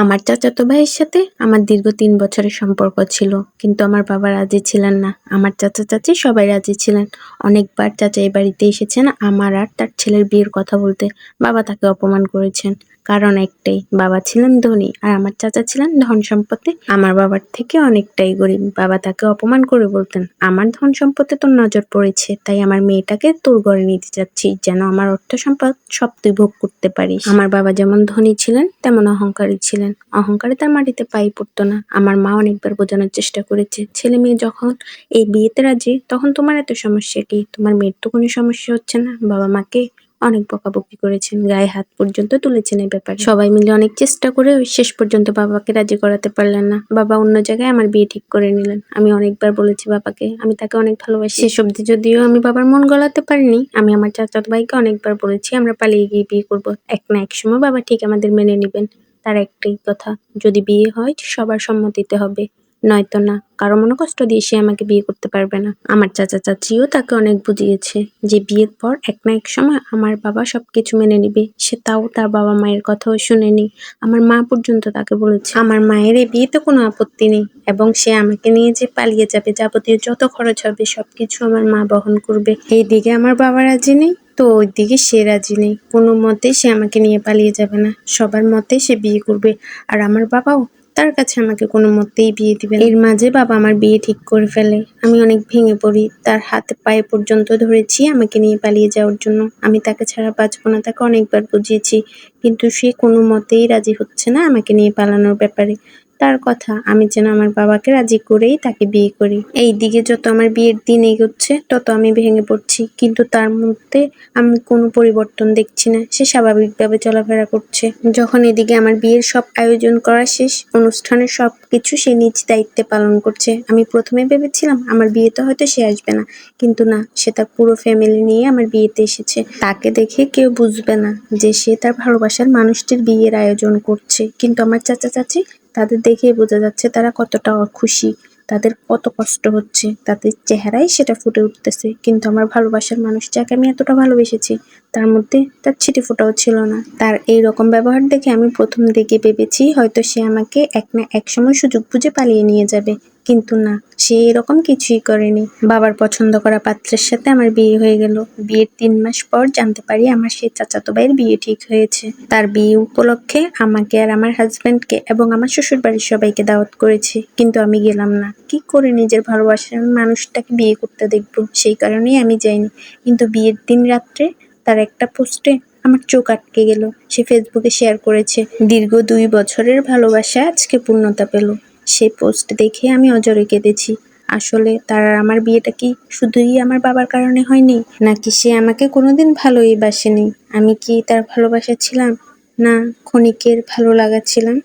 আমার চাচাতো ভাইয়ের সাথে আমার দীর্ঘ ৩ বছরের সম্পর্ক ছিল। কিন্তু আমার বাবা রাজি ছিলেন না। আমার চাচা-চাচী সবাই রাজি ছিলেন। অনেকবার চাচা এই বাড়িতে এসেছেন আমার আর তার ছেলের বিয়ের কথা বলতে। বাবা তাকে অপমান করেছেন। কারণ একটাই, বাবা ছিলেন ধনী আর আমার চাচা ছিলেন ধন সম্পদে আমার বাবার থেকে অনেকটাই গরিব। বাবা তাকে অপমান করে বলতেন, আমার ধন সম্পদে তোর নজর পড়েছে, তাই আমার মেয়েটাকে তোর ঘরে নিতে চাচ্ছি, যেন আমার অর্থ সম্পদ সব তুই ভোগ করতে পারিস। আমার বাবা যেমন ধনী ছিলেন তেমন অহংকারী ছিলেন। অহংকারে তার মাটিতে পাই পড়তো না। আমার মা অনেকবার বোঝানোর চেষ্টা করেছে, ছেলে মেয়ে যখন এই বিয়েতে রাজি তখন তোমার এত সমস্যা কি? তোমার মেয়ের তো কোনো সমস্যা হচ্ছে না। বাবা মাকে অনেক বকাবকি করেছেন, গায়ে হাত পর্যন্ত তুলেছেন এই ব্যাপারে। সবাই মিলে অনেক চেষ্টা করে শেষ পর্যন্ত বাবাকে রাজি করাতে পারলেন না। বাবা অন্য জায়গায় আমার বিয়ে ঠিক করে নিলেন। আমি অনেকবার বলেছি বাবাকে, আমি তাকে অনেক ভালোবাসি। শেষ অবধি যদিও আমি বাবার মন গলাতে পারিনি, আমি আমার চাচাতো ভাইকে অনেকবার বলেছি আমরা পালিয়ে গিয়ে বিয়ে করব। এক না এক সময় বাবা ঠিক আমাদের মেনে নিবেন। তার একটাই কথা, যদি বিয়ে হয় সবার সম্মতিতে হবে, নয়তো না। কারো মনে কষ্ট দিয়ে সে আমাকে বিয়ে করতে পারবে না। আমার চাচা চাচিও তাকে অনেক বুঝিয়েছে যে বিয়ের পর এক না এক সময় আমার বাবা সবকিছু মেনে নিবে। সে তাও তার বাবা মায়ের কথাও শুনেনি। আমার মা পর্যন্ত তাকে বলেছে আমার মায়ের এই বিয়েতে কোনো আপত্তি নেই এবং সে আমাকে নিয়ে যে পালিয়ে যাবে, যাবতীয় যত খরচ হবে সবকিছু আমার মা বহন করবে। এইদিকে আমার বাবা রাজি নেই, তো ওইদিকে সে রাজি নেই। কোনো মতেই সে আমাকে নিয়ে পালিয়ে যাবে না। সবার মতে সে বিয়ে করবে। আর আমার বাবাও তার কাছে আমাকে কোনো মতেই বিয়ে দিবে না। এর মাঝে বাবা আমার বিয়ে ঠিক করে ফেলে। আমি অনেক ভেঙে পড়ি। তার হাতে পায়ে পর্যন্ত ধরেছি আমাকে নিয়ে পালিয়ে যাওয়ার জন্য। আমি তাকে ছাড়া বাঁচব না, তাকে অনেকবার বুঝিয়েছি। কিন্তু সে কোনো মতেই রাজি হচ্ছে না আমাকে নিয়ে পালানোর ব্যাপারে। তার কথা আমি যেন আমার বাবাকে রাজি করেই তাকে বিয়ে করি। এইদিকে যত আমার বিয়ের দিন এগোচ্ছে তত আমি ভেঙে পড়ছি। কিন্তু তার মধ্যে আমি কোনো পরিবর্তন দেখছি না। সে স্বাভাবিকভাবে চলাফেরা করছে। যখন এদিকে আমার বিয়ের সব আয়োজন করা শেষ, অনুষ্ঠানের সবকিছু সে নিজ দায়িত্বে পালন করছে। আমি প্রথমে ভেবেছিলাম আমার বিয়েতে হয়তো সে আসবে না, কিন্তু না, সে তার পুরো ফ্যামিলি নিয়ে আমার বিয়েতে এসেছে। তাকে দেখে কেউ বুঝবে না যে সে তার ভালোবাসার মানুষটির বিয়ের আয়োজন করছে। কিন্তু আমার চাচা চাচী, তাদের দেখেই বোঝা যাচ্ছে তারা কতটা খুশি, তাদের কত কষ্ট হচ্ছে, তাদের চেহারায় সেটা ফুটে উঠতেছে। কিন্তু আমার ভালোবাসার মানুষ, যাকে আমি এতটা ভালোবেসেছি, তার মধ্যে তার ছিটে ফোঁটাও ছিল না। তার এই রকম ব্যবহার দেখে আমি প্রথম দিকে ভেবেছি হয়তো সে আমাকে এক না এক সময় সুযোগ বুঝে পালিয়ে নিয়ে যাবে, কিন্তু না, সে এরকম কিছুই করেনি। বাবার পছন্দ করা পাত্রের সাথে আমার বিয়ে হয়ে গেল। বিয়ের ৩ মাস পর জানতে পারি আমার সেই চাচাতো ভাইয়ের বিয়ে ঠিক হয়েছে। তার বিয়ে উপলক্ষে আমাকে আর আমার হাজবেন্ডকে এবং আমার শ্বশুর বাড়ির সবাইকে দাওয়াত করেছে, কিন্তু আমি গেলাম না। কি করে নিজের ভালোবাসার মানুষটাকে বিয়ে করতে দেখবো, সেই কারণেই আমি যাইনি। কিন্তু বিয়ের দিন রাত্রে তার একটা পোস্টে আমার চোখ আটকে গেল। সে ফেসবুকে শেয়ার করেছে দীর্ঘ ২ বছরের ভালোবাসা আজকে পূর্ণতা পেল। সেই পোস্ট দেখে আমি অজরে কেঁদেছি। আসলে তার আর আমার বিয়েটা কি শুধুই আমার বাবার কারণে হয়নি, নাকি সে আমাকে কোনোদিন ভালোই বাসেনি? আমি কি তার ভালোবাসা ছিলাম, না ক্ষণিকের ভালো লাগা ছিলাম?